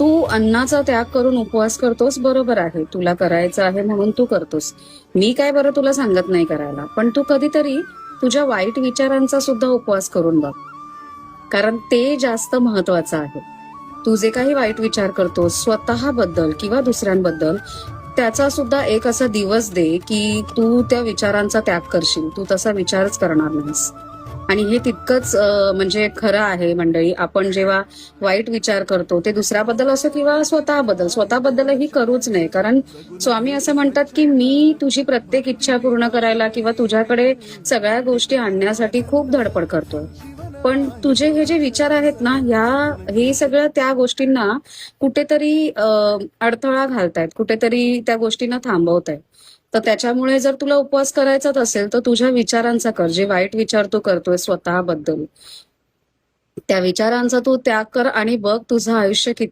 तू अन्नाचा त्याग करून उपवास करतोस, बरोबर आहे, तुला करायचं आहे म्हणून तू करतोस. मी काय बरं तुला सांगत नाही करायला, पण तू कधीतरी तुझ्या वाईट विचारांचा सुद्धा उपवास करून बघ, कारण ते जास्त महत्वाचं आहे. तू जे काही वाईट विचार करतोस स्वतःबद्दल किंवा दुसऱ्यांबद्दल, त्याचा सुद्धा एक असा दिवस दे की तू त्या विचारांचा त्याग करशील, तू तसा विचारच करणार नाहीस. आणि हे तितकंच म्हणजे खरं आहे मंडळी. आपण जेव्हा वाईट विचार करतो ते दुसऱ्याबद्दल असो किंवा स्वतःबद्दलही करूच नये, कारण स्वामी असं म्हणतात की मी तुझी प्रत्येक इच्छा पूर्ण करायला किंवा तुझ्याकडे सगळ्या गोष्टी आणण्यासाठी खूप धडपड करतोय, पण तुझे हे जे विचार आहेत ना, हे सगळं त्या गोष्टींना कुठेतरी अडथळा घालतायत, कुठेतरी त्या गोष्टींना थांबवतायत. तर त्याच्यामुळे जर तुला उपवास करायचाच असेल तर तुझ्या विचारांचा कर, जे वाईट विचार तू करतोय स्वतःबद्दल त्या विचारांचा तू त्याग कर आणि बघ तुझं आयुष्य किती